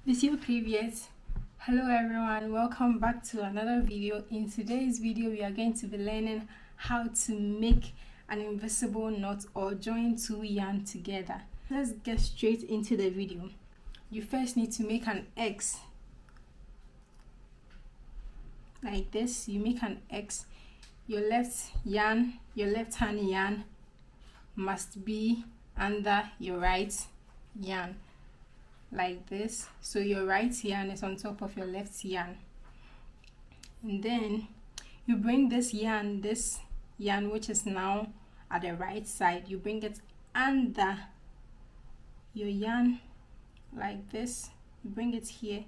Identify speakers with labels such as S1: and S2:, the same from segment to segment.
S1: Video previous. Hello everyone, welcome back to another video. In today's video we are going to be learning how to make an invisible knot or join two yarn together. Let's get straight into the video. You first need to make an X like this. You make an X. Your left hand yarn must be under your right yarn like this. So your right yarn is on top of your left yarn, and then you bring this yarn which is now at the right side, you bring it under your yarn like this. You bring it here,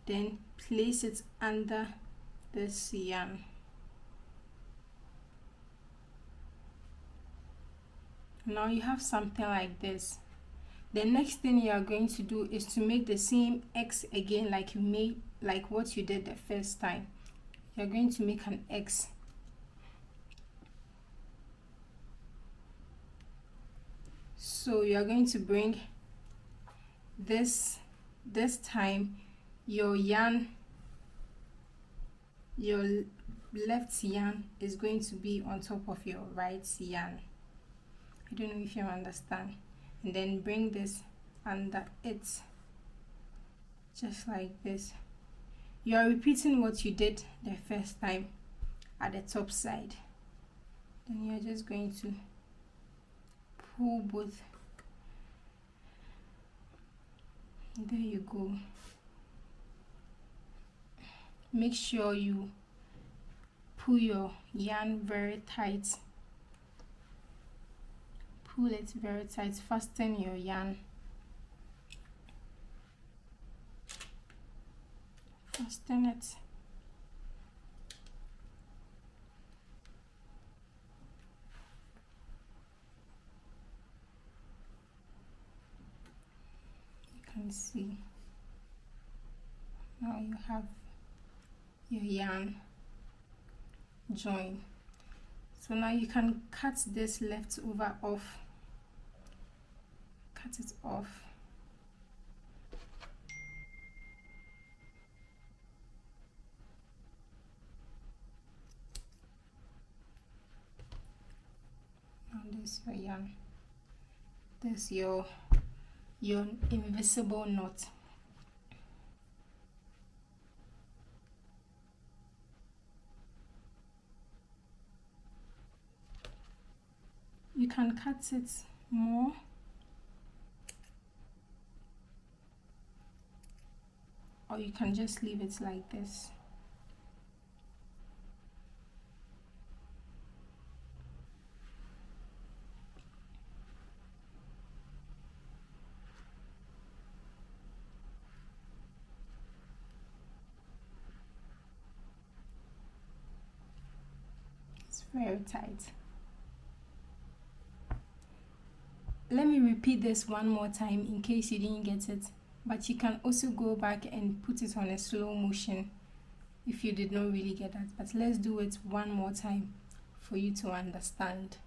S1: then place it under this yarn. Now you have something like this. The next thing you are going to do is to make the same X again, like what you did the first time. You're going to make an X. So you are going to bring this time your left yarn is going to be on top of your right yarn. I don't know if you understand. And then bring this under it, just like this. You are repeating what you did the first time at the top side. Then you're just going to pull both. There you go. Make sure you pull your yarn very tight. Pull it very tight. Fasten your yarn. Fasten it. You can see. Now you have your yarn join. So now you can cut this leftover off. Cut it off. Now this your yarn. This your invisible knot. You can cut it more, or you can just leave it like this. It's very tight. Let me repeat this one more time in case you didn't get it, but you can also go back and put it on a slow motion if you did not really get that. But let's do it one more time for you to understand.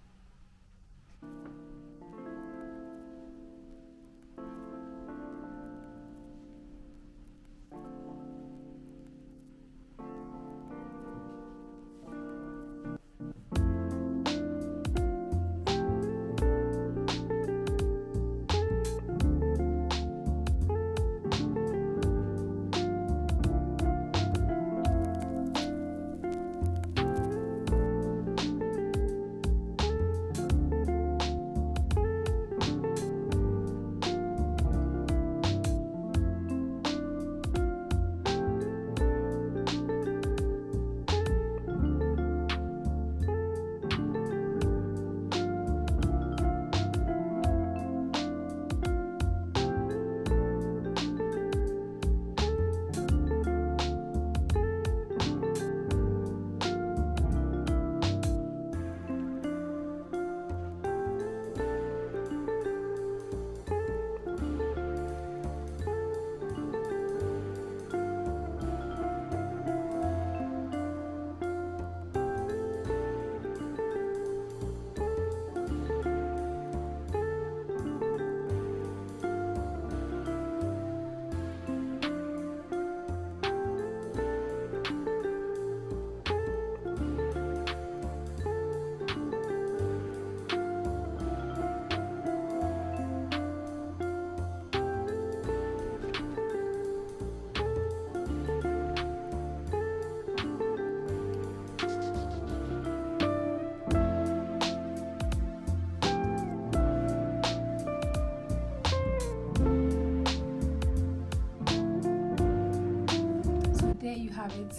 S1: you have it.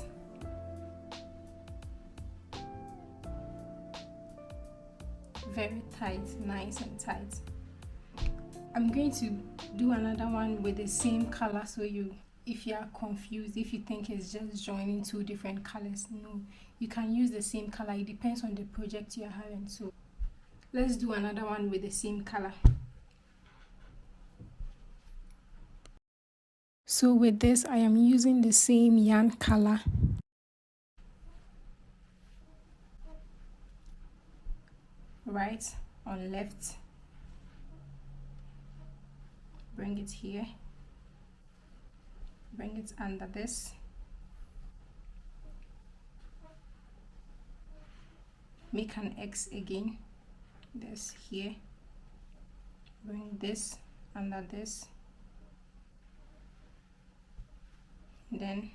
S1: Very tight, nice and tight. I'm going to do another one with the same color, so if you are confused, if you think it's just joining two different colors, no, you can use the same color. It depends on the project you're having. So let's do another one with the same color. So with this, I am using the same yarn color. Right on left, bring it here, bring it under this, make an X again, this here, bring this under this, then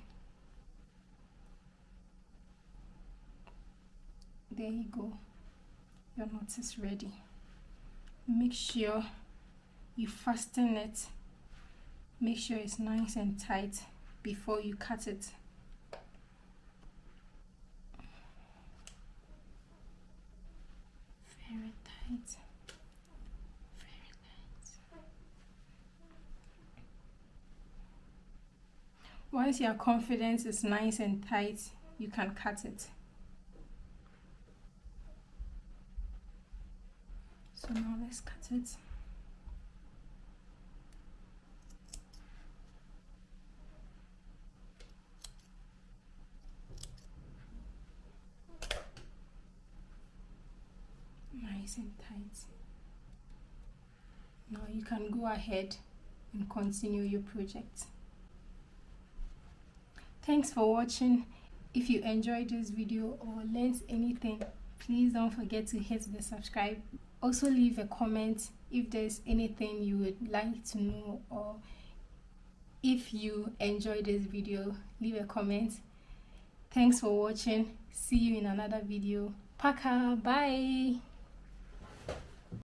S1: there you go, your knot is ready. Make sure you fasten it, make sure it's nice and tight before you cut it. Very tight, very tight. Once you are confident it's nice and tight, you can cut it. So now let's cut it. Nice and tight. Now you can go ahead and continue your project. Thanks for watching. If you enjoyed this video or learned anything, please don't forget to hit the subscribe. Also leave a comment if there's anything you would like to know, or if you enjoyed this video, leave a comment. Thanks for watching. See you in another video. Paka, bye.